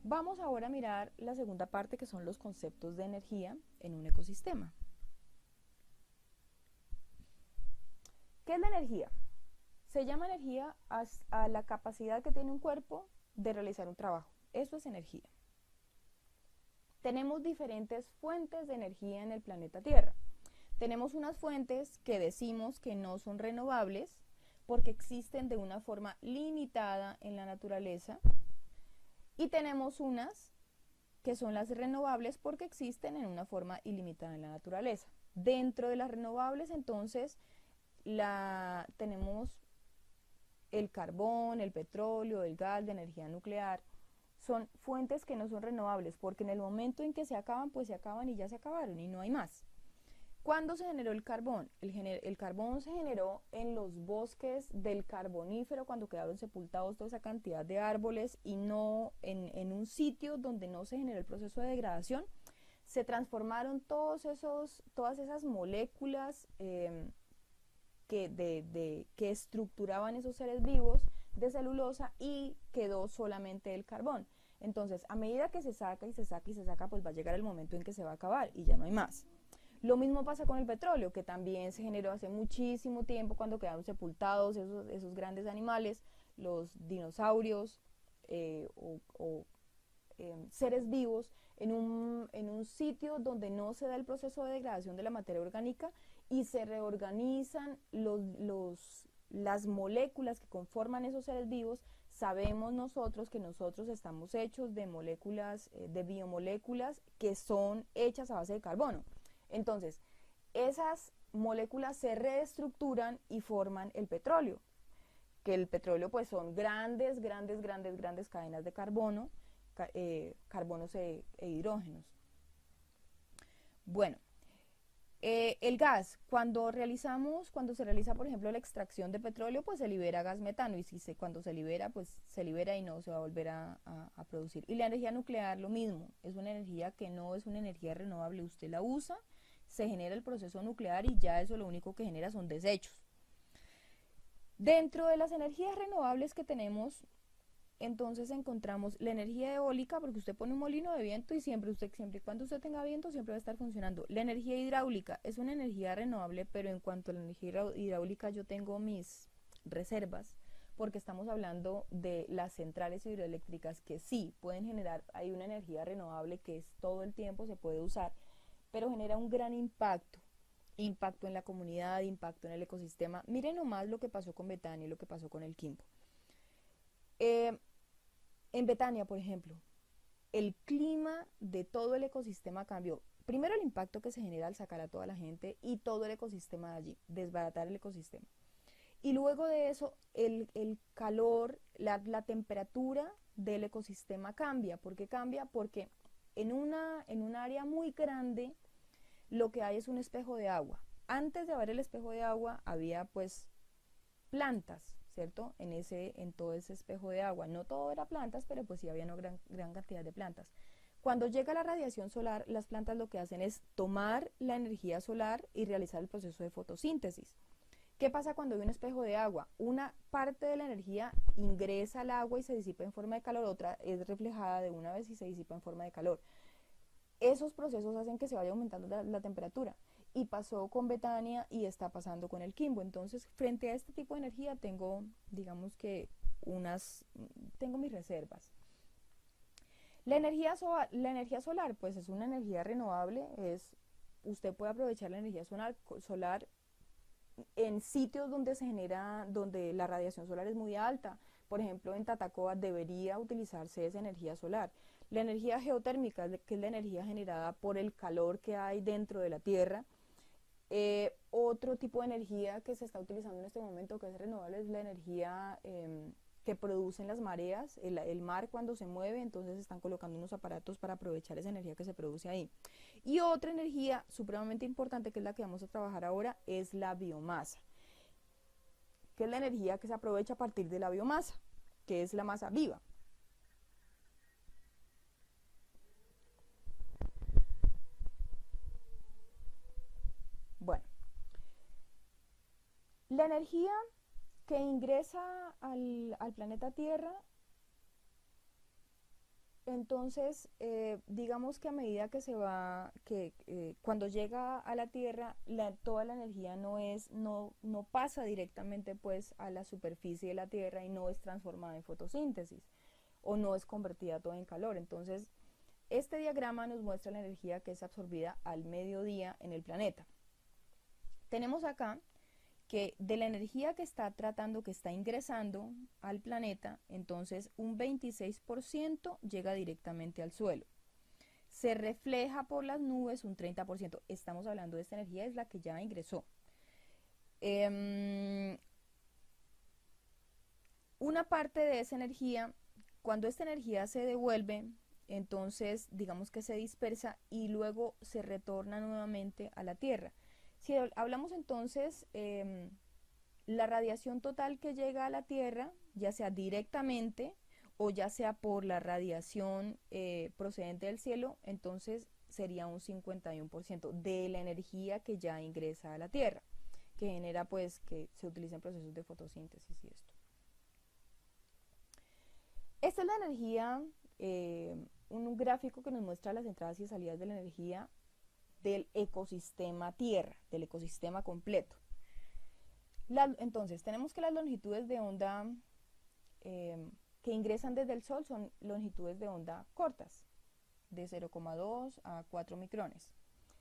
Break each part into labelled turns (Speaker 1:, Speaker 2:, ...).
Speaker 1: Vamos ahora a mirar la segunda parte, que son los conceptos de energía en un ecosistema. ¿Qué es la energía? Se llama energía a la capacidad que tiene un cuerpo de realizar un trabajo. Eso es energía. Tenemos diferentes fuentes de energía en el planeta Tierra. Tenemos unas fuentes que decimos que no son renovables porque existen de una forma limitada en la naturaleza, y tenemos unas que son las renovables porque existen en una forma ilimitada en la naturaleza. Dentro de las renovables, entonces, tenemos el carbón, el petróleo, el gas, de energía nuclear. Son fuentes que no son renovables porque en el momento en que se acaban, pues se acaban y ya se acabaron y no hay más. ¿Cuándo se generó el carbón? El carbón se generó en los bosques del Carbonífero, cuando quedaron sepultados toda esa cantidad de árboles y no en un sitio donde no se generó el proceso de degradación. Se transformaron todas esas moléculas que estructuraban esos seres vivos de celulosa, y quedó solamente el carbón. Entonces, a medida que se saca y se saca y se saca, pues va a llegar el momento en que se va a acabar y ya no hay más. Lo mismo pasa con el petróleo, que también se generó hace muchísimo tiempo, cuando quedaron sepultados esos grandes animales, los dinosaurios, seres vivos, en un sitio donde no se da el proceso de degradación de la materia orgánica y se reorganizan las moléculas que conforman esos seres vivos. Sabemos nosotros que nosotros estamos hechos de moléculas, de biomoléculas que son hechas a base de carbono. Entonces, esas moléculas se reestructuran y forman el petróleo, que el petróleo pues son grandes cadenas de carbono, carbonos hidrógenos. Bueno, el gas, cuando se realiza, por ejemplo, la extracción de petróleo, pues se libera gas metano, y cuando se libera, pues se libera y no se va a volver a producir. Y la energía nuclear, lo mismo, es una energía que no es una energía renovable. Usted la usa, se genera el proceso nuclear y ya eso lo único que genera son desechos. Dentro de las energías renovables que tenemos, entonces encontramos la energía eólica, porque usted pone un molino de viento y siempre y cuando usted tenga viento, siempre va a estar funcionando. La energía hidráulica es una energía renovable, pero en cuanto a la energía hidráulica yo tengo mis reservas, porque estamos hablando de las centrales hidroeléctricas, que sí pueden generar, hay una energía renovable que es todo el tiempo, se puede usar, pero genera un gran impacto en la comunidad, impacto en el ecosistema. Miren nomás lo que pasó con Betania y lo que pasó con el Quimbo. Eh, en Betania, por ejemplo, el clima de todo el ecosistema cambió. Primero, el impacto que se genera al sacar a toda la gente y todo el ecosistema de allí, desbaratar el ecosistema. Y luego de eso, el calor, la temperatura del ecosistema cambia. ¿Por qué cambia? Porque en un área muy grande lo que hay es un espejo de agua. Antes de haber el espejo de agua había pues plantas, ¿cierto? En todo ese espejo de agua. No todo era plantas, pero pues sí había una gran cantidad de plantas. Cuando llega la radiación solar, las plantas lo que hacen es tomar la energía solar y realizar el proceso de fotosíntesis. ¿Qué pasa cuando hay un espejo de agua? Una parte de la energía ingresa al agua y se disipa en forma de calor, otra es reflejada de una vez y se disipa en forma de calor. Esos procesos hacen que se vaya aumentando la temperatura, y pasó con Betania y está pasando con el Quimbo. Entonces, frente a este tipo de energía tengo, digamos que tengo mis reservas. La energía solar, pues es una energía renovable. Usted puede aprovechar la energía solar en sitios donde la radiación solar es muy alta. Por ejemplo, en Tatacoa debería utilizarse esa energía solar. La energía geotérmica, que es la energía generada por el calor que hay dentro de la Tierra. Otro tipo de energía que se está utilizando en este momento, que es renovable, es la energía que producen las mareas, el mar cuando se mueve. Entonces están colocando unos aparatos para aprovechar esa energía que se produce ahí. Y otra energía supremamente importante, que es la que vamos a trabajar ahora, es la biomasa, que es la energía que se aprovecha a partir de la biomasa, que es la masa viva. Bueno, la energía que ingresa al planeta Tierra Entonces, digamos que a medida que se va, cuando llega a la Tierra, toda la energía no pasa directamente pues a la superficie de la Tierra y no es transformada en fotosíntesis o no es convertida todo en calor. Entonces, este diagrama nos muestra la energía que es absorbida al mediodía en el planeta. Tenemos acá que de la energía que está tratando, que está ingresando al planeta, entonces un 26% llega directamente al suelo. Se refleja por las nubes un 30%. Estamos hablando de esta energía, es la que ya ingresó. Una parte de esa energía, cuando esta energía se devuelve, entonces digamos que se dispersa y luego se retorna nuevamente a la Tierra. Si hablamos entonces, la radiación total que llega a la Tierra, ya sea directamente o ya sea por la radiación procedente del cielo, entonces sería un 51% de la energía que ya ingresa a la Tierra, que genera pues que se utilicen procesos de fotosíntesis y esto. Esta es la energía, un gráfico que nos muestra las entradas y salidas de la energía del ecosistema Tierra, del ecosistema completo. Entonces, tenemos que las longitudes de onda que ingresan desde el Sol son longitudes de onda cortas, de 0,2 a 4 micrones.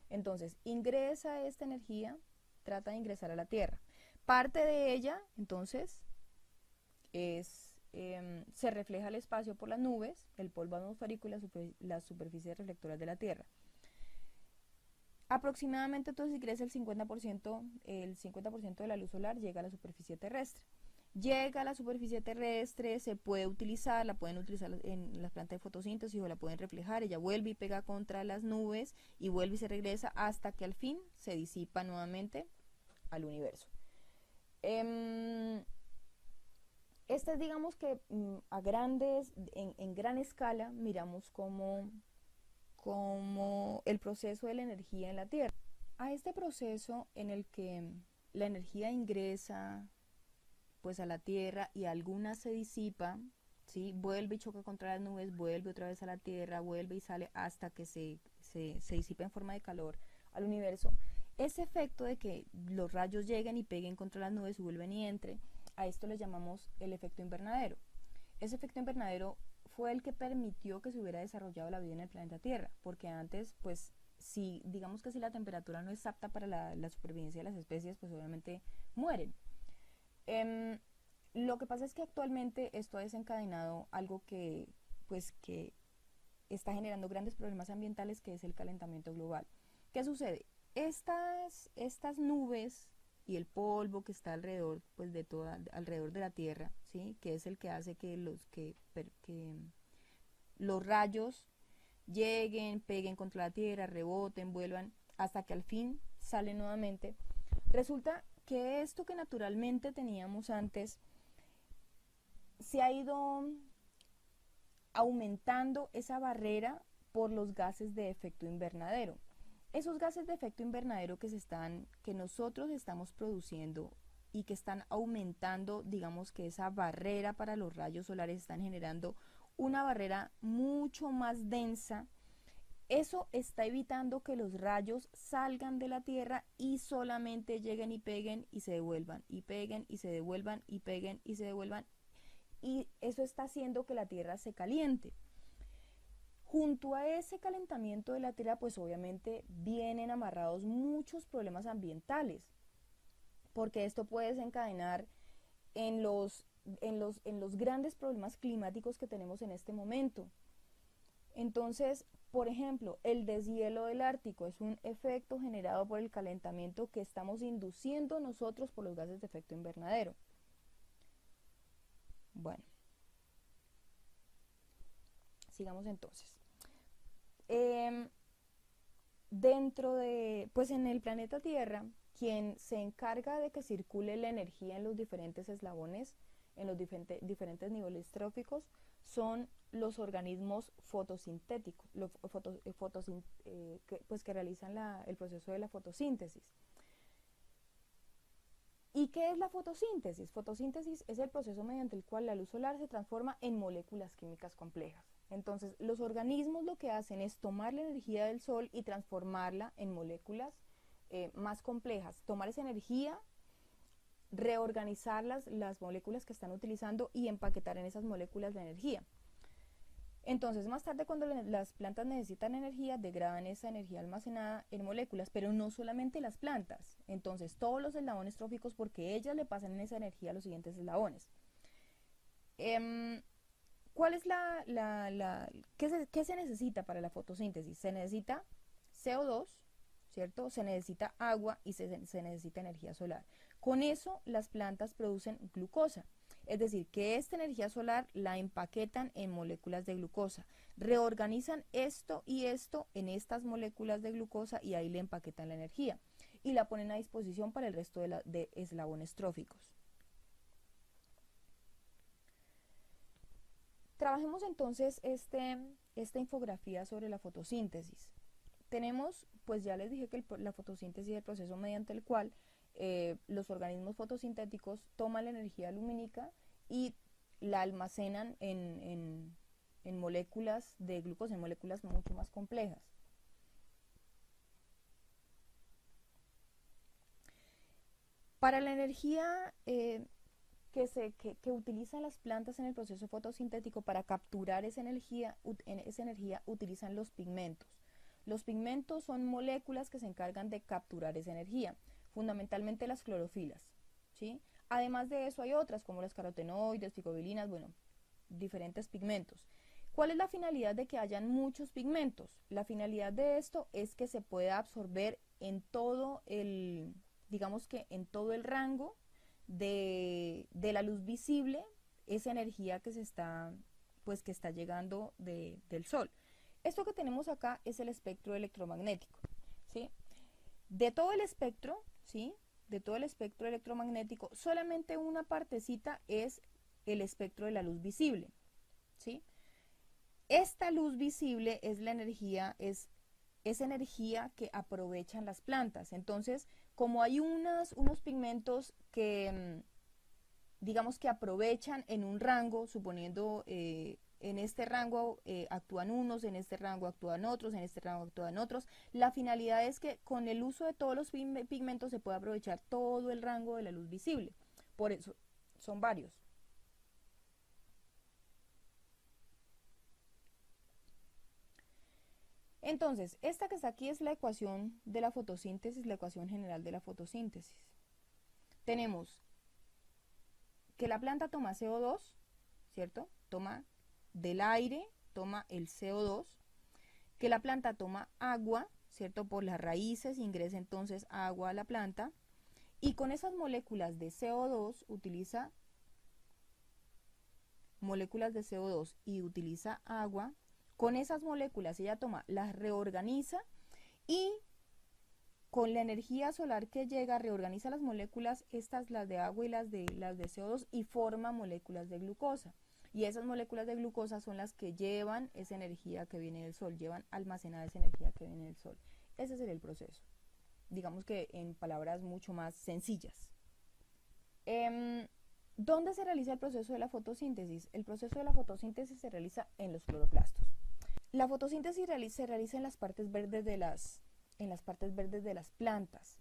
Speaker 1: Entonces, ingresa esta energía, trata de ingresar a la Tierra. Parte de ella, entonces, se refleja el espacio por las nubes, el polvo atmosférico y las superficies reflectoras de la Tierra. Aproximadamente entonces ingresa el 50% de la luz solar llega a la superficie terrestre. Llega a la superficie terrestre, se puede utilizar, la pueden utilizar en las plantas de fotosíntesis o la pueden reflejar, ella vuelve y pega contra las nubes y vuelve y se regresa hasta que al fin se disipa nuevamente al universo. Esta es, digamos que en gran escala miramos como el proceso de la energía en la Tierra. A este proceso en el que la energía ingresa pues a la Tierra y alguna se disipa, ¿sí? Vuelve y choca contra las nubes, vuelve otra vez a la Tierra, vuelve y sale hasta que se disipa en forma de calor al universo. Ese efecto de que los rayos lleguen y peguen contra las nubes y vuelven y entren, a esto le llamamos el efecto invernadero. Ese efecto invernadero fue el que permitió que se hubiera desarrollado la vida en el planeta Tierra, porque antes, pues, si digamos que si la temperatura no es apta para la supervivencia de las especies, pues obviamente mueren. Lo que pasa es que actualmente esto ha desencadenado algo pues, que está generando grandes problemas ambientales, que es el calentamiento global. ¿Qué sucede? Estas nubes y el polvo que está alrededor, pues alrededor de la Tierra, ¿sí? Que es el que hace que los rayos lleguen, peguen contra la Tierra, reboten, vuelvan, hasta que al fin salen nuevamente. Resulta que esto que naturalmente teníamos antes se ha ido aumentando esa barrera por los gases de efecto invernadero. Esos gases de efecto invernadero que nosotros estamos produciendo y que están aumentando, digamos que esa barrera para los rayos solares, están generando una barrera mucho más densa. Eso está evitando que los rayos salgan de la Tierra y solamente lleguen y peguen y se devuelvan, y peguen y se devuelvan, y peguen y se devuelvan. Y eso está haciendo que la Tierra se caliente. Junto a ese calentamiento de la Tierra, pues obviamente vienen amarrados muchos problemas ambientales, porque esto puede desencadenar en los grandes problemas climáticos que tenemos en este momento. Entonces, por ejemplo, el deshielo del Ártico es un efecto generado por el calentamiento que estamos induciendo nosotros por los gases de efecto invernadero. Bueno, sigamos entonces. Pues en el planeta Tierra, quien se encarga de que circule la energía en los diferentes eslabones, en los diferentes niveles tróficos, son los organismos fotosintéticos, que realizan el proceso de la fotosíntesis. ¿Y qué es la fotosíntesis? Fotosíntesis es el proceso mediante el cual la luz solar se transforma en moléculas químicas complejas. Entonces, los organismos lo que hacen es tomar la energía del sol y transformarla en moléculas más complejas, tomar esa energía, reorganizar las moléculas que están utilizando y empaquetar en esas moléculas la energía. Entonces, más tarde, cuando las plantas necesitan energía, degradan esa energía almacenada en moléculas, pero no solamente las plantas. Entonces, todos los eslabones tróficos, porque ellas le pasan esa energía a los siguientes eslabones. ¿Cuál es qué se necesita para la fotosíntesis? Se necesita CO2, ¿cierto? Se necesita agua y se necesita energía solar. Con eso, las plantas producen glucosa. Es decir, que esta energía solar la empaquetan en moléculas de glucosa, reorganizan esto y esto en estas moléculas de glucosa y ahí le empaquetan la energía y la ponen a disposición para el resto de eslabones tróficos. Trabajemos entonces esta infografía sobre la fotosíntesis. Tenemos, pues ya les dije que la fotosíntesis es el proceso mediante el cual los organismos fotosintéticos toman la energía lumínica y la almacenan en moléculas de glucosa, en moléculas mucho más complejas. Para la energía que utilizan las plantas en el proceso fotosintético, para capturar esa energía utilizan los pigmentos. Los pigmentos son moléculas que se encargan de capturar esa energía, fundamentalmente las clorofilas, ¿sí? Además de eso hay otras como los carotenoides, ficobilinas, bueno, diferentes pigmentos. ¿Cuál es la finalidad de que hayan muchos pigmentos? La finalidad de esto es que se pueda absorber en todo digamos que en todo el rango de la luz visible, esa energía que que está llegando del sol. Esto que tenemos acá es el espectro electromagnético, ¿sí? De todo el espectro, ¿sí? De todo el espectro electromagnético, solamente una partecita es el espectro de la luz visible, ¿sí? Esta luz visible es la energía, es energía que aprovechan las plantas. Entonces, como hay unos pigmentos que, digamos que aprovechan en un rango, suponiendo en este rango actúan unos, en este rango actúan otros, en este rango actúan otros. La finalidad es que con el uso de todos los pigmentos se puede aprovechar todo el rango de la luz visible. Por eso son varios. Entonces, esta que está aquí es la ecuación de la fotosíntesis, la ecuación general de la fotosíntesis. Tenemos que la planta toma CO2, ¿cierto? Toma del aire, toma el CO2, que la planta toma agua, ¿cierto? Por las raíces ingresa entonces agua a la planta, y con esas moléculas de CO2 utiliza moléculas de CO2 y utiliza agua. Con esas moléculas ella toma, las reorganiza y con la energía solar que llega reorganiza las moléculas, estas las de agua y las de CO2 y forma moléculas de glucosa. Y esas moléculas de glucosa son las que llevan esa energía que viene del sol, llevan almacenada esa energía que viene del sol. Ese sería el proceso, digamos que en palabras mucho más sencillas. ¿Dónde se realiza el proceso de la fotosíntesis? El proceso de la fotosíntesis se realiza en los cloroplastos. La fotosíntesis se realiza en las partes verdes de las plantas.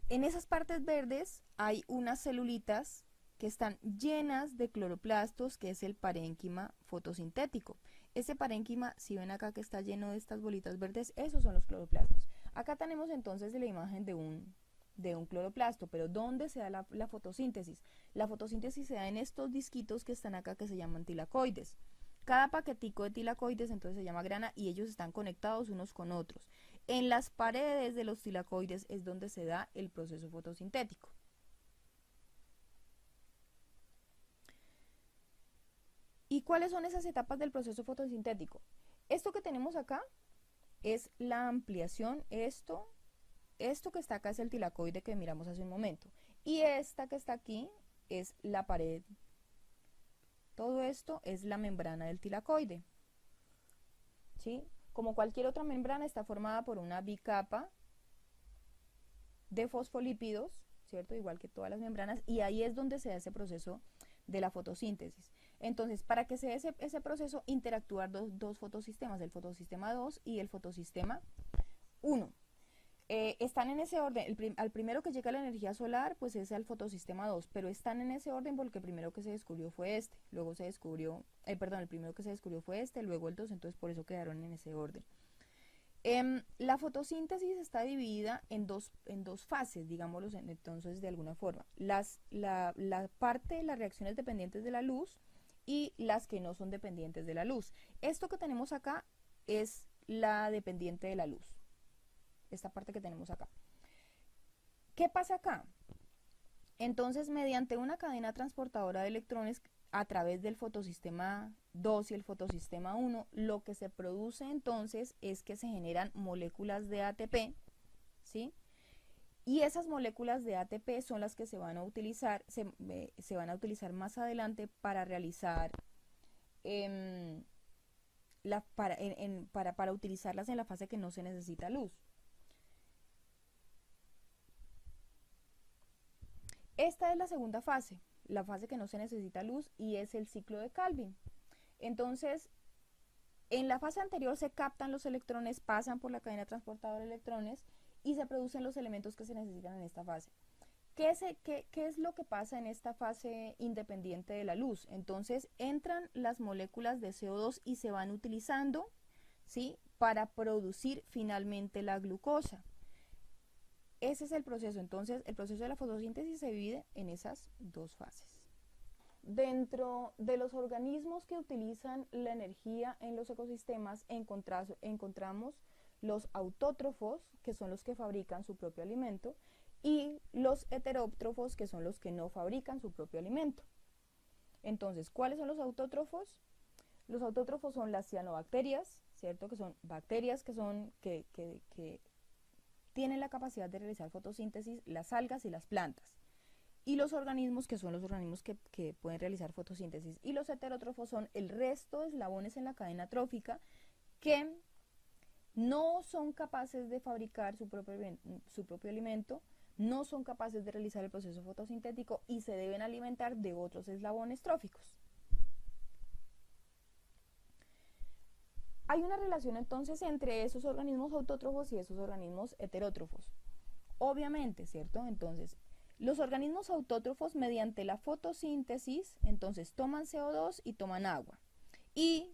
Speaker 1: En esas partes verdes hay unas celulitas que están llenas de cloroplastos, que es el parénquima fotosintético. Ese parénquima, si ven acá que está lleno de estas bolitas verdes, esos son los cloroplastos. Acá tenemos entonces la imagen de un cloroplasto, pero ¿dónde se da la fotosíntesis? La fotosíntesis se da en estos disquitos que están acá que se llaman tilacoides. Cada paquetico de tilacoides entonces se llama grana y ellos están conectados unos con otros. En las paredes de los tilacoides es donde se da el proceso fotosintético. ¿Y cuáles son esas etapas del proceso fotosintético? Esto que tenemos acá es la ampliación, esto que está acá es el tilacoide que miramos hace un momento. Y esta que está aquí es la pared. Todo esto es la membrana del tilacoide, ¿sí? Como cualquier otra membrana, está formada por una bicapa de fosfolípidos, ¿cierto? Igual que todas las membranas, y ahí es donde se da ese proceso de la fotosíntesis. Entonces, para que se dé ese proceso, interactúan dos fotosistemas, el fotosistema 2 y el fotosistema 1. Están en ese orden, al primero que llega la energía solar, pues es al fotosistema 2, pero están en ese orden porque el primero que se descubrió fue este, luego se descubrió, perdón, el primero que se descubrió fue este, luego el 2, entonces por eso quedaron en ese orden. La fotosíntesis está dividida en dos fases, digámoslo entonces de alguna forma. La parte de las reacciones dependientes de la luz y las que no son dependientes de la luz. Esto que tenemos acá es la dependiente de la luz. Esta parte que tenemos acá. ¿Qué pasa acá? Entonces, mediante una cadena transportadora de electrones a través del fotosistema 2 y el fotosistema 1, lo que se produce entonces es que se generan moléculas de ATP, ¿sí? Y esas moléculas de ATP son las que se van a utilizar, se van a utilizar más adelante para realizar, para utilizarlas en la fase que no se necesita luz. Esta es la segunda fase, la fase que no se necesita luz, y es el ciclo de Calvin. Entonces, en la fase anterior se captan los electrones, pasan por la cadena transportadora de electrones y se producen los elementos que se necesitan en esta fase. ¿Qué es lo que pasa en esta fase independiente de la luz? Entonces, entran las moléculas de CO2 y se van utilizando, ¿sí?, para producir finalmente la glucosa. Ese es el proceso. Entonces, el proceso de la fotosíntesis se divide en esas dos fases. Dentro de los organismos que utilizan la energía en los ecosistemas, encontramos los autótrofos, que son los que fabrican su propio alimento, y los heterótrofos, que son los que no fabrican su propio alimento. Entonces, ¿cuáles son los autótrofos? Los autótrofos son las cianobacterias, ¿cierto? Que son bacterias que tienen la capacidad de realizar fotosíntesis, las algas y las plantas. Y los organismos, que son los organismos que pueden realizar fotosíntesis. Y los heterótrofos son el resto de eslabones en la cadena trófica que no son capaces de fabricar su propio alimento, no son capaces de realizar el proceso fotosintético y se deben alimentar de otros eslabones tróficos. Hay una relación entonces entre esos organismos autótrofos y esos organismos heterótrofos. Obviamente, ¿cierto? Entonces, los organismos autótrofos mediante la fotosíntesis, entonces toman CO2 y toman agua. Y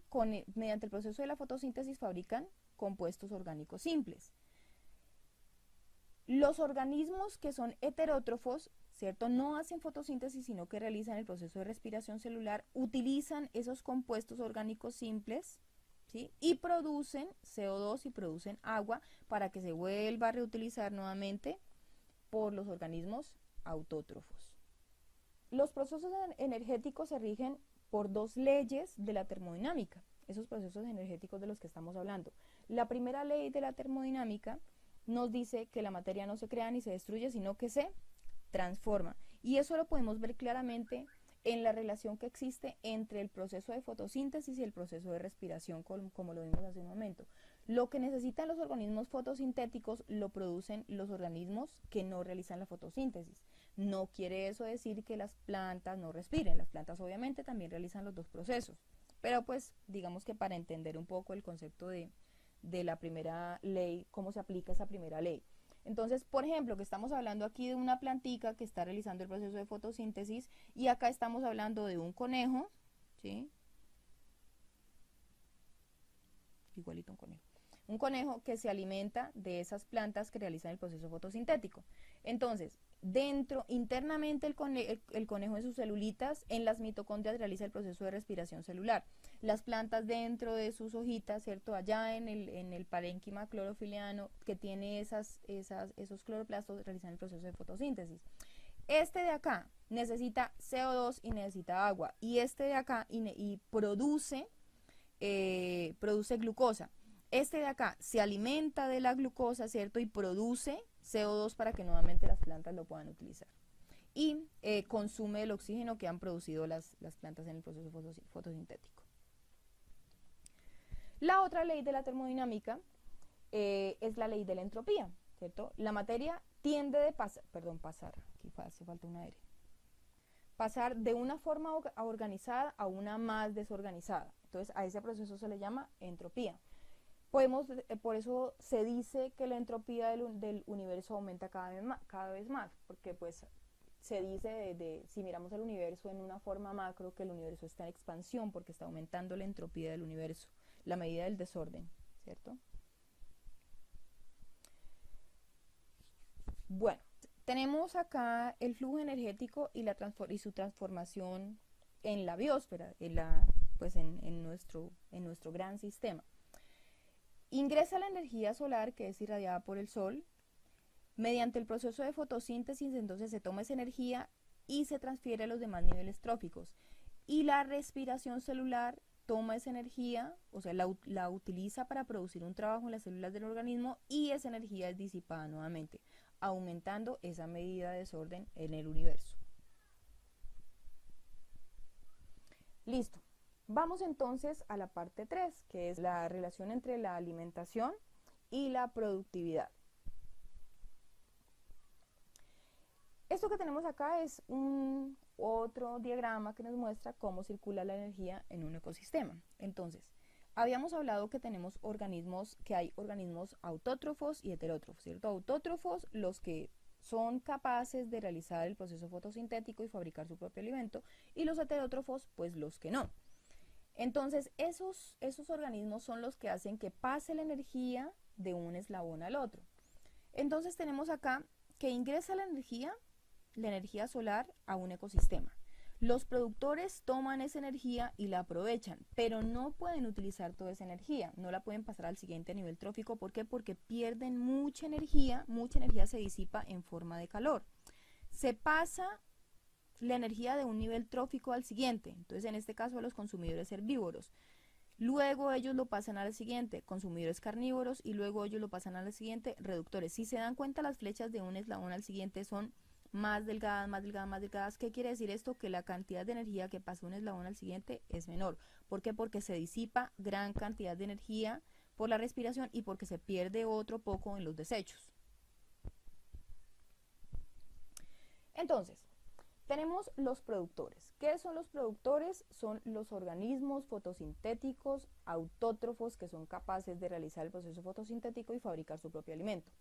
Speaker 1: mediante el proceso de la fotosíntesis fabrican compuestos orgánicos simples. Los organismos que son heterótrofos, ¿cierto?, no hacen fotosíntesis, sino que realizan el proceso de respiración celular, utilizan esos compuestos orgánicos simples, ¿sí?, y producen CO2 y producen agua para que se vuelva a reutilizar nuevamente por los organismos autótrofos. Los procesos energéticos se rigen por dos leyes de la termodinámica, esos procesos energéticos de los que estamos hablando. La primera ley de la termodinámica nos dice que la materia no se crea ni se destruye, sino que se transforma. Y eso lo podemos ver claramente en la relación que existe entre el proceso de fotosíntesis y el proceso de respiración, como lo vimos hace un momento. Lo que necesitan los organismos fotosintéticos lo producen los organismos que no realizan la fotosíntesis. No quiere eso decir que las plantas no respiren, las plantas obviamente también realizan los dos procesos, pero pues digamos que para entender un poco el concepto de la primera ley, cómo se aplica esa primera ley. Entonces, por ejemplo, que estamos hablando aquí de una plantica que está realizando el proceso de fotosíntesis y acá estamos hablando de un conejo, ¿sí? Igualito un conejo. Un conejo que se alimenta de esas plantas que realizan el proceso fotosintético. Entonces, internamente el conejo en sus celulitas, en las mitocondrias realiza el proceso de respiración celular. Las plantas dentro de sus hojitas, ¿cierto? Allá en el parénquima clorofiliano que tiene esos cloroplastos realizan el proceso de fotosíntesis. Este de acá necesita CO2 y necesita agua. Y este de acá produce glucosa. Este de acá se alimenta de la glucosa, ¿cierto? Y produce CO2 para que nuevamente las plantas lo puedan utilizar. Y consume el oxígeno que han producido las plantas en el proceso fotosintético. La otra ley de la termodinámica es la ley de la entropía, ¿cierto? La materia tiende de pasar, aquí hace falta una R. pasar de una forma organizada a una más desorganizada. Entonces a ese proceso se le llama entropía. Por eso se dice que la entropía del universo aumenta cada vez más, porque pues se dice si miramos el universo en una forma macro, que el universo está en expansión porque está aumentando la entropía del universo, la medida del desorden, ¿cierto? Bueno, tenemos acá el flujo energético y su transformación en la biosfera, en nuestro gran sistema. Ingresa la energía solar, que es irradiada por el sol. Mediante el proceso de fotosíntesis, entonces se toma esa energía y se transfiere a los demás niveles tróficos. Y la respiración celular toma esa energía, o sea, la utiliza para producir un trabajo en las células del organismo, y esa energía es disipada nuevamente, aumentando esa medida de desorden en el universo. Listo. Vamos entonces a la parte 3, que es la relación entre la alimentación y la productividad. Esto que tenemos acá es otro diagrama que nos muestra cómo circula la energía en un ecosistema. Entonces, habíamos hablado que hay organismos autótrofos y heterótrofos, ¿cierto? Autótrofos, los que son capaces de realizar el proceso fotosintético y fabricar su propio alimento, y los heterótrofos, pues los que no. Entonces, esos organismos son los que hacen que pase la energía de un eslabón al otro. Entonces, tenemos acá que ingresa la energía solar a un ecosistema. Los productores toman esa energía y la aprovechan, pero no pueden utilizar toda esa energía, no la pueden pasar al siguiente nivel trófico. ¿Por qué? Porque pierden mucha energía se disipa en forma de calor. Se pasa la energía de un nivel trófico al siguiente, entonces en este caso a los consumidores herbívoros. Luego ellos lo pasan al siguiente, consumidores carnívoros, y luego ellos lo pasan al siguiente, reductores. Si se dan cuenta, las flechas de un eslabón al siguiente son más delgadas, más delgadas, más delgadas. ¿Qué quiere decir esto? Que la cantidad de energía que pasa de un eslabón al siguiente es menor. ¿Por qué? Porque se disipa gran cantidad de energía por la respiración y porque se pierde otro poco en los desechos. Entonces, tenemos los productores. ¿Qué son los productores? Son los organismos fotosintéticos autótrofos que son capaces de realizar el proceso fotosintético y fabricar su propio alimento.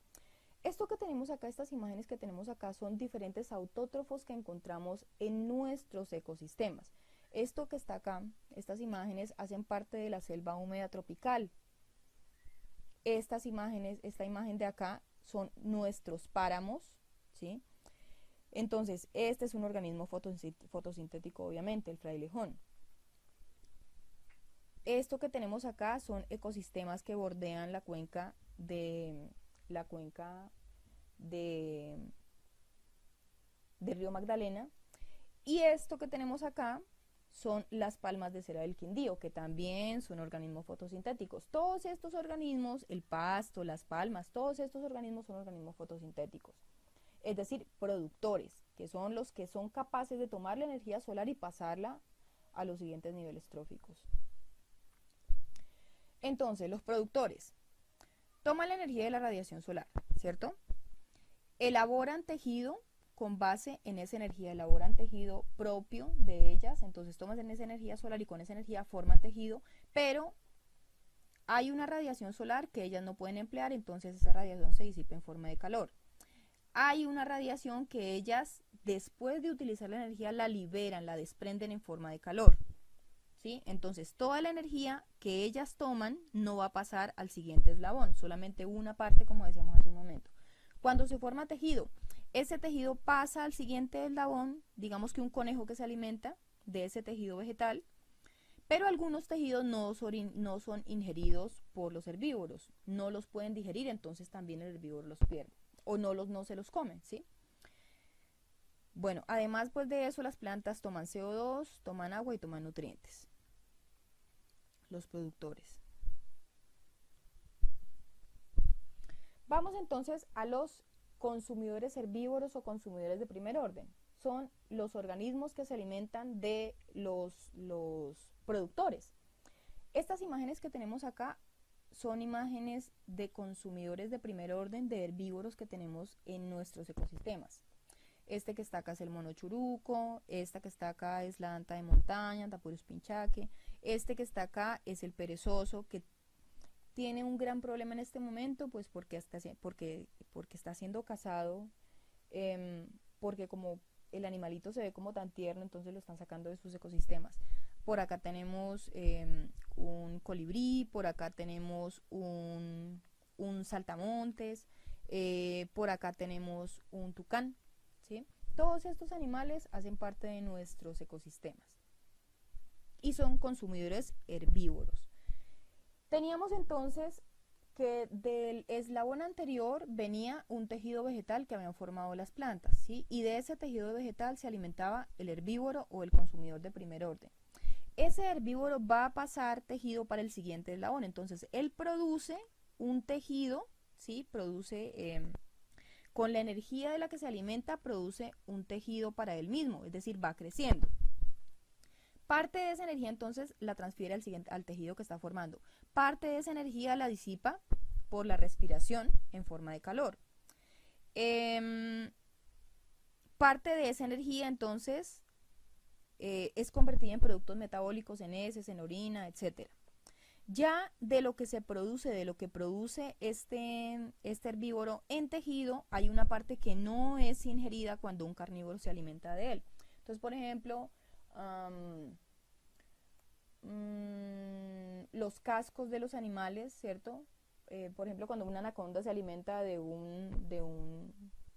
Speaker 1: Esto que tenemos acá, estas imágenes que tenemos acá, son diferentes autótrofos que encontramos en nuestros ecosistemas. Esto que está acá, estas imágenes hacen parte de la selva húmeda tropical. Esta imagen de acá son nuestros páramos, ¿sí? Entonces, este es un organismo fotosintético, obviamente, el frailejón. Esto que tenemos acá son ecosistemas que bordean la cuenca del río Magdalena. Y esto que tenemos acá son las palmas de cera del Quindío, que también son organismos fotosintéticos. Todos estos organismos, el pasto, las palmas, todos estos organismos son organismos fotosintéticos. Es decir, productores, que son los que son capaces de tomar la energía solar y pasarla a los siguientes niveles tróficos. Entonces, los productores toman la energía de la radiación solar, ¿cierto? Elaboran tejido con base en esa energía, elaboran tejido propio de ellas, entonces toman esa energía solar y con esa energía forman tejido, pero hay una radiación solar que ellas no pueden emplear, entonces esa radiación se disipa en forma de calor. Hay una radiación que ellas, después de utilizar la energía, la liberan, la desprenden en forma de calor, ¿sí? Entonces, toda la energía que ellas toman no va a pasar al siguiente eslabón, solamente una parte, como decíamos hace un momento. Cuando se forma tejido, ese tejido pasa al siguiente eslabón, digamos que un conejo que se alimenta de ese tejido vegetal, pero algunos tejidos no son ingeridos por los herbívoros, no los pueden digerir, entonces también el herbívoro los pierde. O no se los comen, ¿sí? Bueno, además pues de eso, las plantas toman CO2, toman agua y toman nutrientes. Los productores. Vamos entonces a los consumidores herbívoros o consumidores de primer orden. Son los organismos que se alimentan de los productores. Estas imágenes que tenemos acá son imágenes de consumidores de primer orden, de herbívoros que tenemos en nuestros ecosistemas. Este que está acá es el mono churuco, esta que está acá es la anta de montaña, Antapurus pinchaque, este que está acá es el perezoso, que tiene un gran problema en este momento, pues porque está siendo cazado, em, porque como el animalito se ve como tan tierno, entonces lo están sacando de sus ecosistemas. Por acá tenemos un colibrí, por acá tenemos un saltamontes, por acá tenemos un tucán, ¿sí? Todos estos animales hacen parte de nuestros ecosistemas y son consumidores herbívoros. Teníamos entonces que del eslabón anterior venía un tejido vegetal que habían formado las plantas, ¿sí? Y de ese tejido vegetal se alimentaba el herbívoro o el consumidor de primer orden. Ese herbívoro va a pasar tejido para el siguiente eslabón, entonces él produce un tejido, ¿sí? Con la energía de la que se alimenta, produce un tejido para él mismo, es decir, va creciendo. Parte de esa energía entonces la transfiere al tejido que está formando. Parte de esa energía la disipa por la respiración en forma de calor. Parte de esa energía entonces es convertida en productos metabólicos, en heces, en orina, etc. Ya de lo que se produce, de lo que produce este herbívoro en tejido, hay una parte que no es ingerida cuando un carnívoro se alimenta de él. Entonces, por ejemplo, los cascos de los animales, ¿cierto? Por ejemplo, cuando una anaconda se alimenta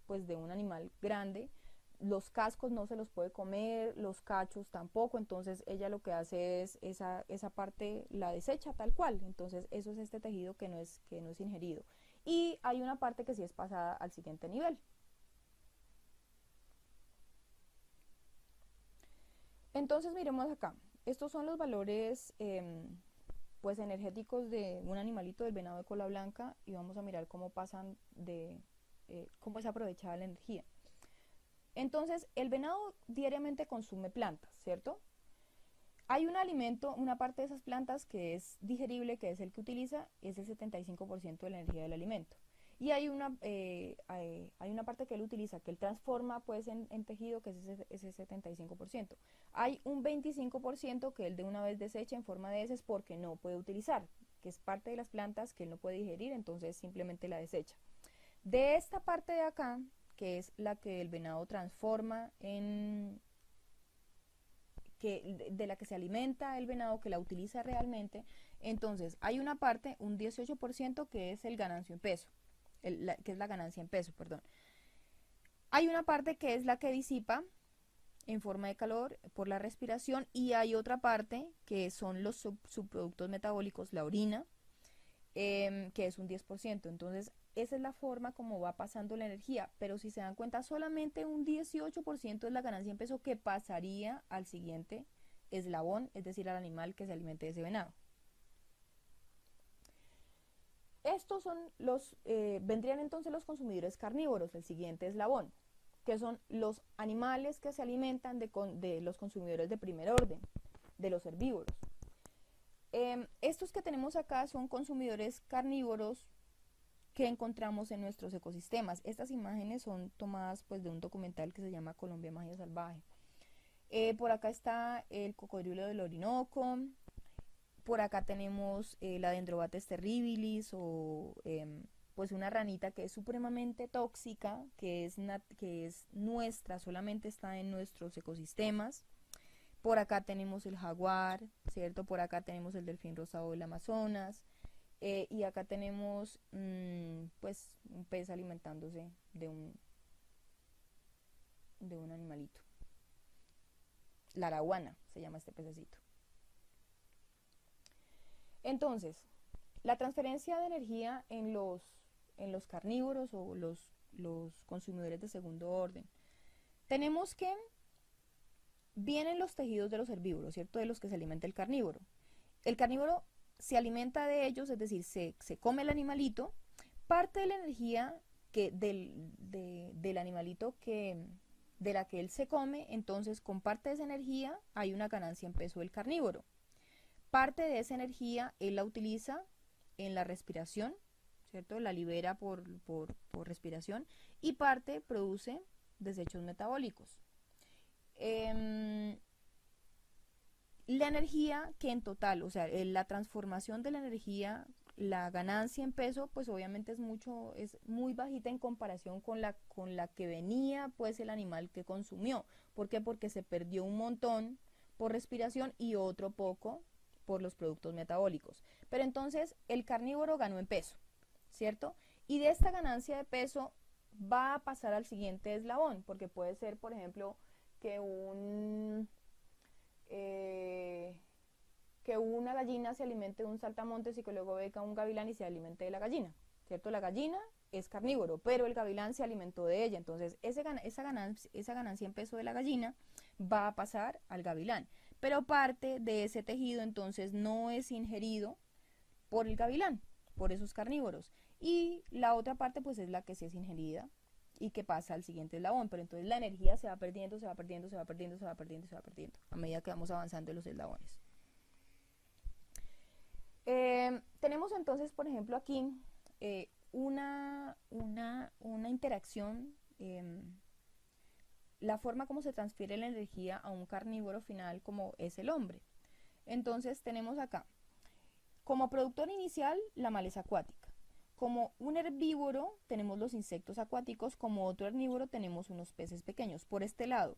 Speaker 1: pues de un animal grande, los cascos no se los puede comer, los cachos tampoco, entonces ella lo que hace es esa parte la desecha tal cual, entonces eso es este tejido que no es ingerido. Y hay una parte que sí es pasada al siguiente nivel. Entonces miremos acá, estos son los valores pues energéticos de un animalito del venado de cola blanca y vamos a mirar cómo pasan cómo es aprovechada la energía. Entonces, el venado diariamente consume plantas, ¿cierto? Hay un alimento, una parte de esas plantas que es digerible, que es el que utiliza, es el 75% de la energía del alimento. Y hay una parte que él utiliza, que él transforma pues en tejido, que es ese 75%. Hay un 25% que él de una vez desecha en forma de heces porque no puede utilizar, que es parte de las plantas que él no puede digerir, entonces simplemente la desecha. De esta parte de acá, que es la que el venado transforma de la que se alimenta el venado, que la utiliza realmente, entonces hay una parte, un 18% que es el ganancia en peso, que es la ganancia en peso, perdón. Hay una parte que es la que disipa en forma de calor por la respiración y hay otra parte que son los subproductos metabólicos, la orina, que es un 10%. Entonces, esa es la forma como va pasando la energía, pero si se dan cuenta, solamente un 18% es la ganancia en peso que pasaría al siguiente eslabón, es decir, al animal que se alimente de ese venado. Estos son vendrían entonces los consumidores carnívoros, el siguiente eslabón, que son los animales que se alimentan de los consumidores de primer orden, de los herbívoros. Estos que tenemos acá son consumidores carnívoros que encontramos en nuestros ecosistemas. Estas imágenes son tomadas pues de un documental que se llama Colombia Magia Salvaje. Por acá está el cocodrilo del Orinoco, por acá tenemos la Dendrobates terribilis o pues una ranita que es supremamente tóxica, que es nuestra, solamente está en nuestros ecosistemas. Por acá tenemos el jaguar, ¿cierto? Por acá tenemos el delfín rosado del Amazonas. Y acá tenemos pues un pez alimentándose de un animalito. La araguana se llama este pececito. Entonces, la transferencia de energía en los carnívoros o los consumidores de segundo orden. Tenemos que vienen los tejidos de los herbívoros, ¿cierto? De los que se alimenta el carnívoro. El carnívoro se alimenta de ellos, es decir, se come el animalito. Parte de la energía del animalito de la que él se come, entonces con parte de esa energía hay una ganancia en peso del carnívoro. Parte de esa energía él la utiliza en la respiración, ¿cierto? La libera por respiración y parte produce desechos metabólicos. La energía que en total, o sea, la transformación de la energía, la ganancia en peso, pues obviamente es muy bajita en comparación con la que venía pues el animal que consumió. ¿Por qué? Porque se perdió un montón por respiración y otro poco por los productos metabólicos. Pero entonces el carnívoro ganó en peso, ¿cierto? Y de esta ganancia de peso va a pasar al siguiente eslabón, porque puede ser, por ejemplo, que que una gallina se alimente de un saltamontes y que luego venga un gavilán y se alimente de la gallina, ¿cierto? La gallina es carnívoro, pero el gavilán se alimentó de ella, entonces esa ganancia en peso de la gallina va a pasar al gavilán, pero parte de ese tejido entonces no es ingerido por el gavilán, por esos carnívoros, y la otra parte pues es la que sí es ingerida y que pasa al siguiente eslabón, pero entonces la energía se va perdiendo, se va perdiendo, se va perdiendo, se va perdiendo, se va perdiendo a medida que vamos avanzando en los eslabones. Tenemos entonces, por ejemplo, aquí una interacción, la forma como se transfiere la energía a un carnívoro final como es el hombre. Entonces tenemos acá, como productor inicial, la maleza acuática. Como un herbívoro tenemos los insectos acuáticos, como otro herbívoro tenemos unos peces pequeños. Por este lado,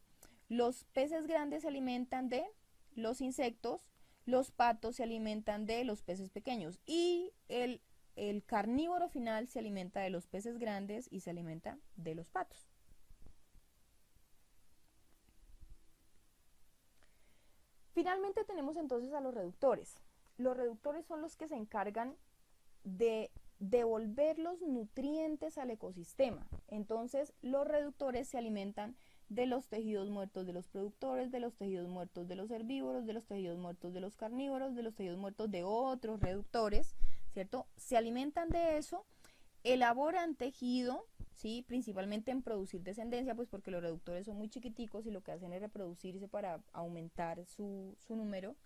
Speaker 1: los peces grandes se alimentan de los insectos, los patos se alimentan de los peces pequeños y el carnívoro final se alimenta de los peces grandes y se alimenta de los patos. Finalmente tenemos entonces a los reductores. Los reductores son los que se encargan de devolver los nutrientes al ecosistema. Entonces, los reductores se alimentan de los tejidos muertos de los productores, de los tejidos muertos de los herbívoros, de los tejidos muertos de los carnívoros, de los tejidos muertos de otros reductores, ¿cierto? Se alimentan de eso, elaboran tejido, ¿sí? Principalmente en producir descendencia, pues porque los reductores son muy chiquiticos y lo que hacen es reproducirse para aumentar su número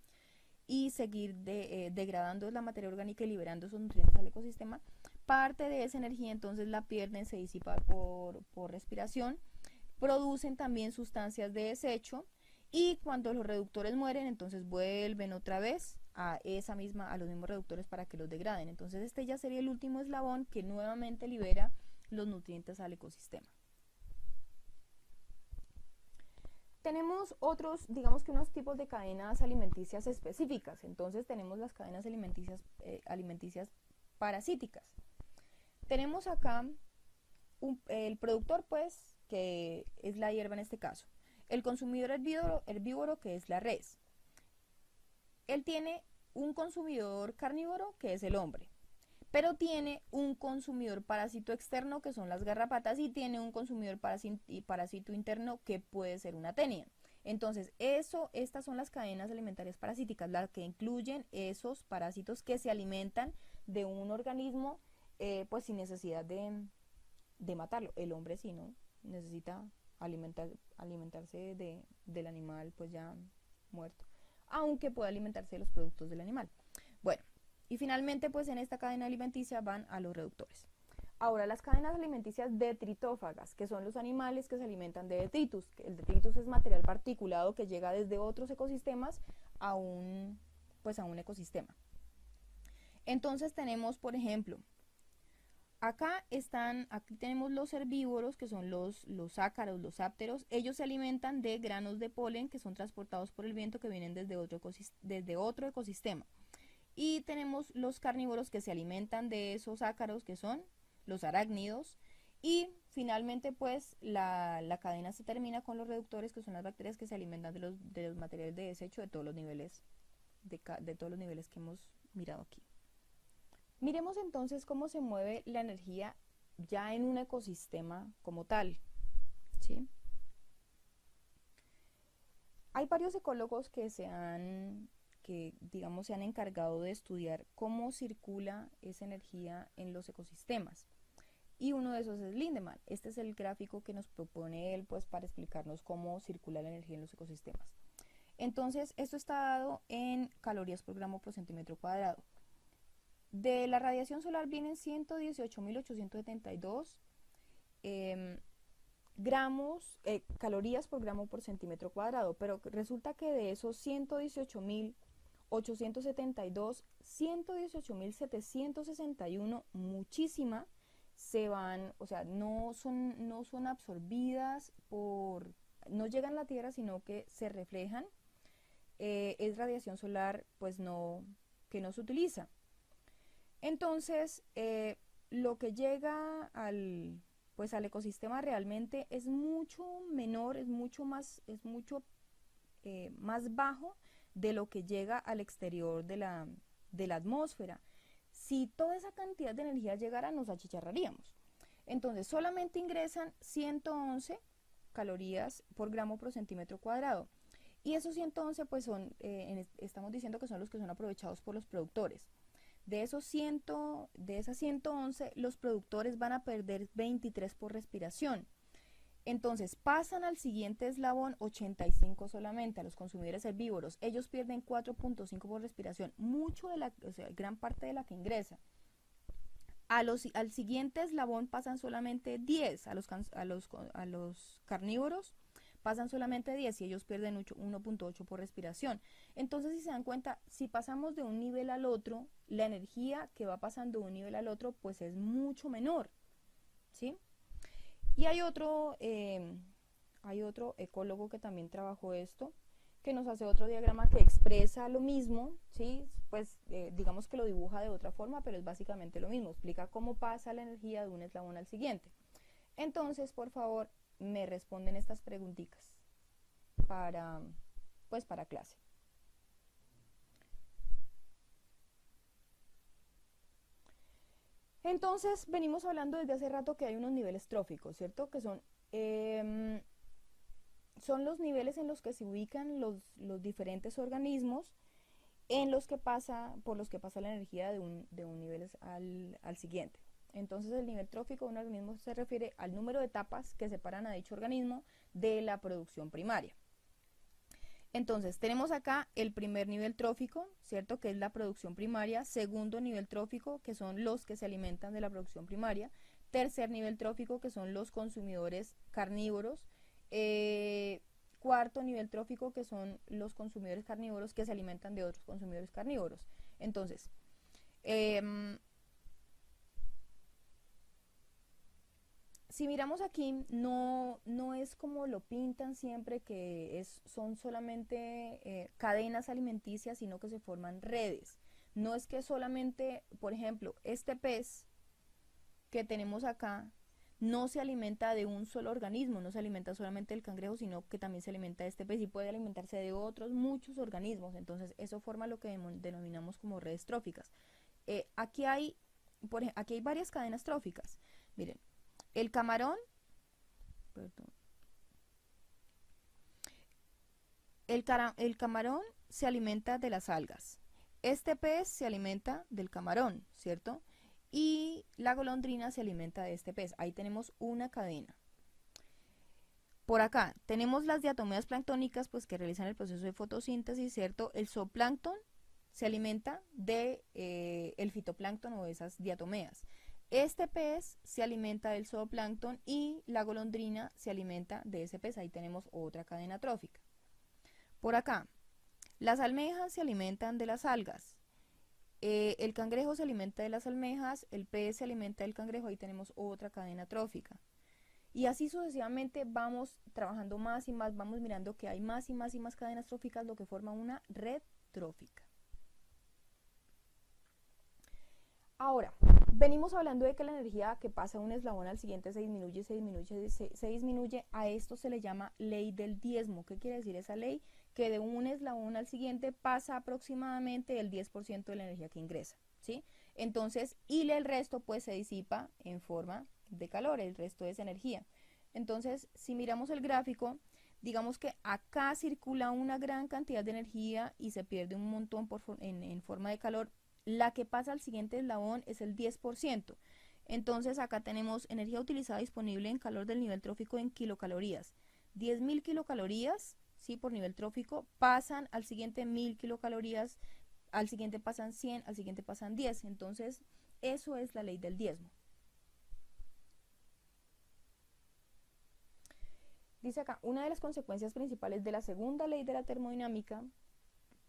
Speaker 1: y seguir degradando la materia orgánica y liberando esos nutrientes al ecosistema. Parte de esa energía entonces la pierden, se disipa por respiración, producen también sustancias de desecho y cuando los reductores mueren entonces vuelven otra vez a los mismos reductores para que los degraden. Entonces este ya sería el último eslabón que nuevamente libera los nutrientes al ecosistema. Tenemos otros, digamos que unos tipos de cadenas alimenticias específicas. Entonces tenemos las cadenas alimenticias parasíticas. Tenemos acá el productor, pues, que es la hierba en este caso. El consumidor herbívoro, que es la res. Él tiene un consumidor carnívoro, que es el hombre. Pero tiene un consumidor parásito externo, que son las garrapatas, y tiene un consumidor parásito interno, que puede ser una tenia. Entonces, estas son las cadenas alimentarias parasíticas, las que incluyen esos parásitos que se alimentan de un organismo, pues sin necesidad de matarlo. El hombre sí, ¿no? Necesita alimentarse del animal, pues ya muerto, aunque pueda alimentarse de los productos del animal. Bueno. Y finalmente, pues en esta cadena alimenticia van a los reductores. Ahora, las cadenas alimenticias detritófagas, que son los animales que se alimentan de detritus. El detritus es material particulado que llega desde otros ecosistemas a un ecosistema. Entonces tenemos, por ejemplo, aquí tenemos los herbívoros, que son los ácaros, los ápteros. Ellos se alimentan de granos de polen que son transportados por el viento, que vienen desde otro ecosistema. Y tenemos los carnívoros, que se alimentan de esos ácaros, que son los arácnidos. Y finalmente, pues, la cadena se termina con los reductores, que son las bacterias que se alimentan de los materiales de desecho de todos los niveles, de todos los niveles que hemos mirado aquí. Miremos entonces cómo se mueve la energía ya en un ecosistema como tal, ¿sí? Hay varios ecólogos que se han encargado de estudiar cómo circula esa energía en los ecosistemas. Y uno de esos es Lindemann. Este es el gráfico que nos propone él, pues, para explicarnos cómo circula la energía en los ecosistemas. Entonces, esto está dado en calorías por gramo por centímetro cuadrado. De la radiación solar vienen 118.872 calorías por gramo por centímetro cuadrado, pero resulta que de esos 118.872, 118.761, muchísima, se van, o sea, no son absorbidas no llegan a la Tierra, sino que se reflejan. Es radiación solar, pues que no se utiliza. Entonces, lo que llega al ecosistema realmente es mucho menor, es mucho más bajo de lo que llega al exterior de la atmósfera. Si toda esa cantidad de energía llegara, nos achicharraríamos. Entonces, solamente ingresan 111 calorías por gramo por centímetro cuadrado. Y esos 111, pues estamos diciendo que son los que son aprovechados por los productores. De esas 111, los productores van a perder 23 por respiración. Entonces pasan al siguiente eslabón 85 solamente, a los consumidores herbívoros. Ellos pierden 4.5 por respiración, gran parte de la que ingresa. Al siguiente eslabón pasan solamente 10, a los carnívoros pasan solamente 10 y ellos pierden 1.8 por respiración. Entonces, si se dan cuenta, si pasamos de un nivel al otro, la energía que va pasando de un nivel al otro, pues es mucho menor, ¿sí? Y hay otro ecólogo que también trabajó esto, que nos hace otro diagrama que expresa lo mismo, ¿sí? Pues digamos que lo dibuja de otra forma, pero es básicamente lo mismo, explica cómo pasa la energía de un eslabón al siguiente. Entonces, por favor, me responden estas preguntitas para clase. Entonces, venimos hablando desde hace rato que hay unos niveles tróficos, ¿cierto? Que son los niveles en los que se ubican los diferentes organismos por los que pasa la energía de un nivel al siguiente. Entonces, el nivel trófico de un organismo se refiere al número de etapas que separan a dicho organismo de la producción primaria. Entonces, tenemos acá el primer nivel trófico, ¿cierto? Que es la producción primaria. Segundo nivel trófico, que son los que se alimentan de la producción primaria. Tercer nivel trófico, que son los consumidores carnívoros. Cuarto nivel trófico, que son los consumidores carnívoros que se alimentan de otros consumidores carnívoros. Entonces, si miramos aquí, no es como lo pintan siempre, que son solamente cadenas alimenticias, sino que se forman redes. No es que solamente, por ejemplo, este pez que tenemos acá no se alimenta de un solo organismo, no se alimenta solamente del cangrejo, sino que también se alimenta de este pez y puede alimentarse de otros muchos organismos. Entonces, eso forma lo que denominamos como redes tróficas. Aquí hay varias cadenas tróficas. Miren, el camarón, perdón, el camarón se alimenta de las algas. Este pez se alimenta del camarón, ¿cierto? Y la golondrina se alimenta de este pez. Ahí tenemos una cadena. Por acá tenemos las diatomeas planctónicas, pues que realizan el proceso de fotosíntesis, ¿cierto? El zooplancton se alimenta de el fitoplancton o de esas diatomeas. Este pez se alimenta del zooplancton y la golondrina se alimenta de ese pez. Ahí tenemos otra cadena trófica. Por acá, las almejas se alimentan de las algas. El cangrejo se alimenta de las almejas, el pez se alimenta del cangrejo, ahí tenemos otra cadena trófica. Y así sucesivamente vamos trabajando más y más, vamos mirando que hay más y más y más cadenas tróficas, lo que forma una red trófica. Ahora, venimos hablando de que la energía que pasa de un eslabón al siguiente se disminuye. A esto se le llama ley del diezmo. ¿Qué quiere decir esa ley? Que de un eslabón al siguiente pasa aproximadamente el 10% de la energía que ingresa, ¿sí? Entonces, y el resto pues se disipa en forma de calor, el resto es energía. Entonces, si miramos el gráfico, digamos que acá circula una gran cantidad de energía y se pierde un montón en forma de calor. La que pasa al siguiente eslabón es el 10%. Entonces acá tenemos energía utilizada disponible en calor del nivel trófico en kilocalorías. 10.000 kilocalorías, ¿sí? Por nivel trófico, pasan al siguiente 1.000 kilocalorías, al siguiente pasan 100, al siguiente pasan 10. Entonces, eso es la ley del diezmo. Dice acá, una de las consecuencias principales de la segunda ley de la termodinámica,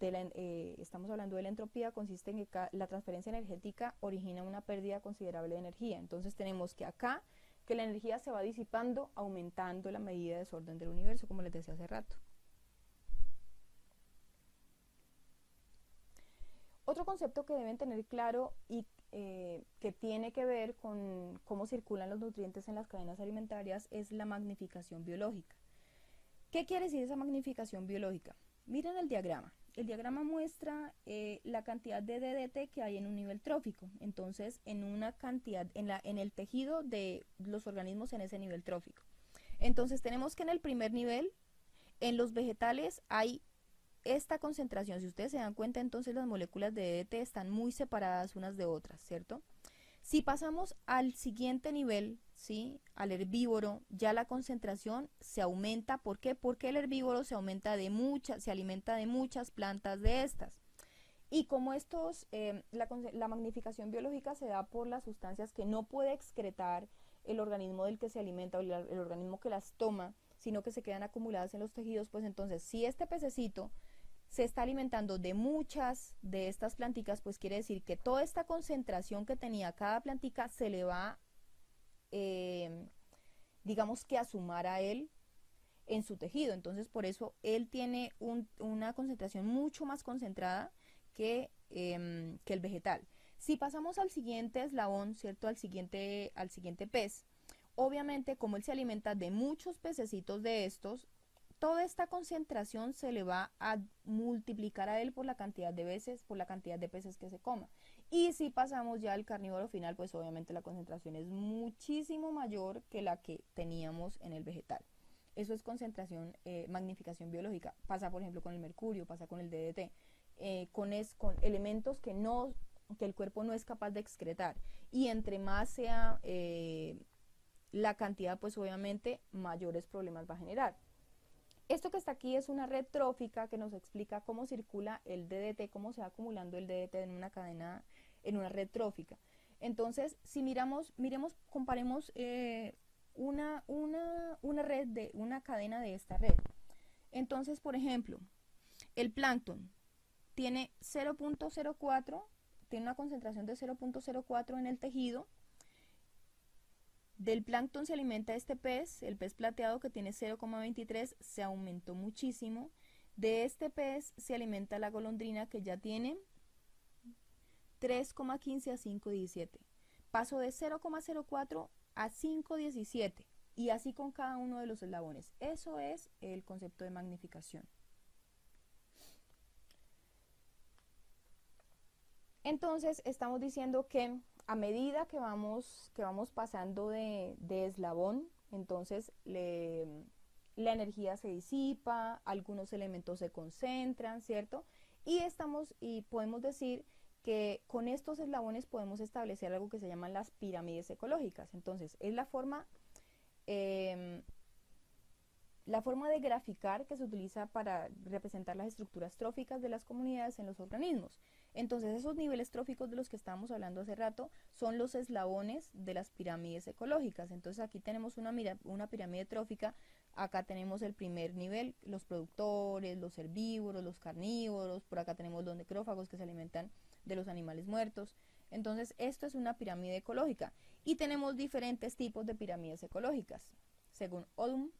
Speaker 1: estamos hablando de la entropía, consiste en que la transferencia energética origina una pérdida considerable de energía. Entonces tenemos que acá, que la energía se va disipando, aumentando la medida de desorden del universo, como les decía hace rato. Otro concepto que deben tener claro y que tiene que ver con cómo circulan los nutrientes en las cadenas alimentarias es la magnificación biológica. ¿Qué quiere decir esa magnificación biológica? Miren el diagrama. El diagrama muestra la cantidad de DDT que hay en un nivel trófico. Entonces, en una cantidad, en el tejido de los organismos en ese nivel trófico. Entonces, tenemos que en el primer nivel, en los vegetales hay esta concentración. Si ustedes se dan cuenta, entonces las moléculas de DDT están muy separadas unas de otras, ¿cierto? Si pasamos al siguiente nivel, ¿sí? Al herbívoro, ya la concentración se aumenta. ¿Por qué? Porque el herbívoro se alimenta de muchas plantas de estas. Y como la magnificación biológica se da por las sustancias que no puede excretar el organismo del que se alimenta o el organismo que las toma, sino que se quedan acumuladas en los tejidos, pues entonces si este pececito se está alimentando de muchas de estas planticas, pues quiere decir que toda esta concentración que tenía cada plantica se le va, digamos que a sumar a él en su tejido. Entonces por eso él tiene una concentración mucho más concentrada que el vegetal. Si pasamos al siguiente eslabón, ¿cierto? Al siguiente pez, obviamente como él se alimenta de muchos pececitos de estos, toda esta concentración se le va a multiplicar a él por la cantidad de veces, por la cantidad de peces que se coma. Y si pasamos ya al carnívoro final, pues obviamente la concentración es muchísimo mayor que la que teníamos en el vegetal. Eso es concentración, magnificación biológica. Pasa, por ejemplo, con el mercurio, pasa con el DDT, con elementos que el cuerpo no es capaz de excretar. Y entre más sea la cantidad, pues obviamente mayores problemas va a generar. Esto que está aquí es una red trófica que nos explica cómo circula el DDT, cómo se va acumulando el DDT en una cadena, en una red trófica. Entonces, si comparemos una red una cadena de esta red. Entonces, por ejemplo, el plancton tiene 0.04, tiene una concentración de 0.04 en el tejido. Del plancton se alimenta este pez, el pez plateado que tiene 0,23, se aumentó muchísimo. De este pez se alimenta la golondrina que ya tiene 3,15 a 5,17. Pasó de 0,04 a 5,17 y así con cada uno de los eslabones. Eso es el concepto de magnificación. Entonces estamos diciendo que a medida que vamos pasando de eslabón, entonces la energía se disipa, algunos elementos se concentran, ¿cierto? Y podemos decir que con estos eslabones podemos establecer algo que se llaman las pirámides ecológicas. Entonces, es la forma de graficar que se utiliza para representar las estructuras tróficas de las comunidades en los organismos. Entonces, esos niveles tróficos de los que estábamos hablando hace rato son los eslabones de las pirámides ecológicas. Entonces, aquí tenemos una pirámide trófica. Acá tenemos el primer nivel, los productores, los herbívoros, los carnívoros. Por acá tenemos los necrófagos que se alimentan de los animales muertos. Entonces, esto es una pirámide ecológica. Y tenemos diferentes tipos de pirámides ecológicas. Según Odum,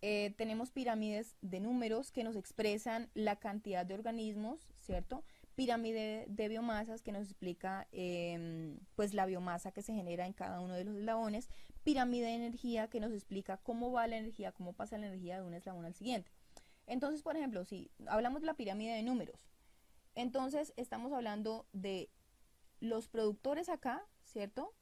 Speaker 1: tenemos pirámides de números que nos expresan la cantidad de organismos, ¿cierto? Pirámide de biomasas que nos explica pues la biomasa que se genera en cada uno de los eslabones. Pirámide de energía que nos explica cómo va la energía, cómo pasa la energía de un eslabón al siguiente. Entonces, por ejemplo, si hablamos de la pirámide de números, entonces estamos hablando de los productores acá, ¿cierto?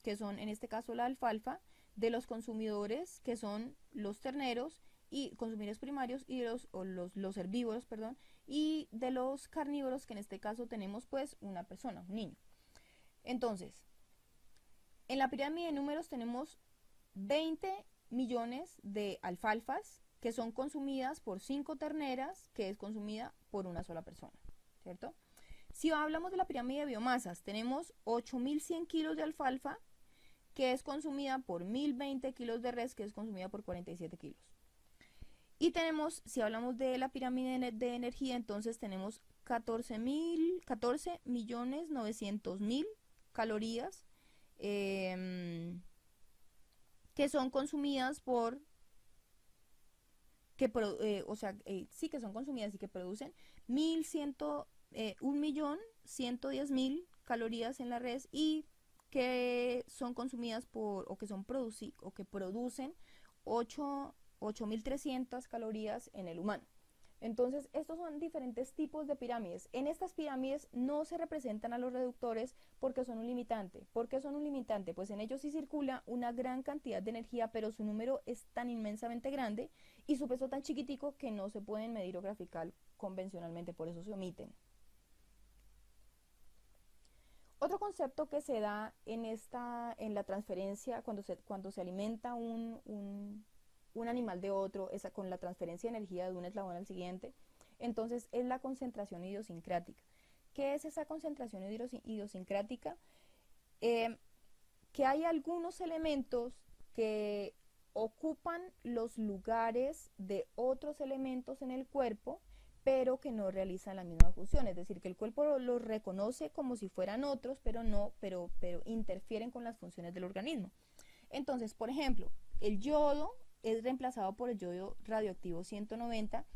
Speaker 1: Que son en este caso la alfalfa, de los consumidores, que son los terneros y consumidores primarios, y los herbívoros, perdón, y de los carnívoros, que en este caso tenemos pues una persona, un niño. Entonces, en la pirámide de números tenemos 20 millones de alfalfas que son consumidas por 5 terneras, que es consumida por una sola persona, ¿cierto? Si hablamos de la pirámide de biomasas, tenemos 8.100 kilos de alfalfa que es consumida por 1020 kilos de res, que es consumida por 47 kilos. Y tenemos, si hablamos de la pirámide de energía, entonces tenemos 14.900.000 calorías que son consumidas por, sí que son consumidas y que producen 1.110.000 calorías en la red y que son consumidas por, o que producen 8.300 calorías en el humano. Entonces, estos son diferentes tipos de pirámides. En estas pirámides no se representan a los reductores porque son un limitante. ¿Por qué son un limitante? Pues en ellos sí circula una gran cantidad de energía, pero su número es tan inmensamente grande y su peso tan chiquitico que no se pueden medir o graficar convencionalmente, por eso se omiten. Otro concepto que se da en la transferencia, cuando se alimenta un animal de otro, con la transferencia de energía de un eslabón al siguiente, entonces es la concentración idiosincrática. ¿Qué es esa concentración idiosincrática? Que hay algunos elementos que ocupan los lugares de otros elementos en el cuerpo, pero que no realizan la misma función, es decir, que el cuerpo los reconoce como si fueran otros, pero interfieren con las funciones del organismo. Entonces, por ejemplo, el yodo es reemplazado por el yodo radioactivo 190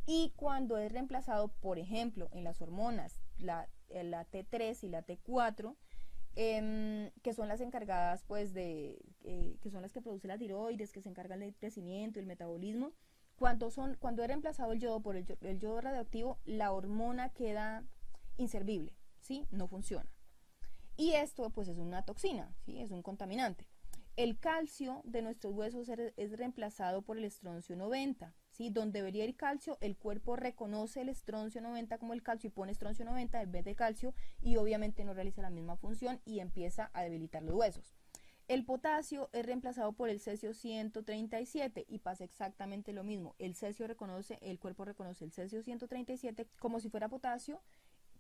Speaker 1: y cuando es reemplazado, por ejemplo, en las hormonas, la T3 y la T4, que son las encargadas, pues, que son las que producen la tiroides, que se encargan del crecimiento y el metabolismo, cuando es reemplazado el yodo por el yodo radioactivo, la hormona queda inservible, ¿sí? No funciona. Y esto, pues, es una toxina, ¿sí? Es un contaminante. El calcio de nuestros huesos es reemplazado por el estroncio 90, ¿sí? Donde debería ir calcio, el cuerpo reconoce el estroncio 90 como el calcio y pone estroncio 90 en vez de calcio y obviamente no realiza la misma función y empieza a debilitar los huesos. El potasio es reemplazado por el cesio 137 y pasa exactamente lo mismo. El cuerpo reconoce el cesio 137 como si fuera potasio,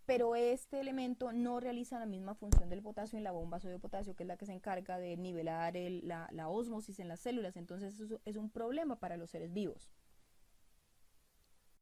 Speaker 1: pero este elemento no realiza la misma función del potasio en la bomba sodio-potasio, que es la que se encarga de nivelar la ósmosis en las células. Entonces eso es un problema para los seres vivos.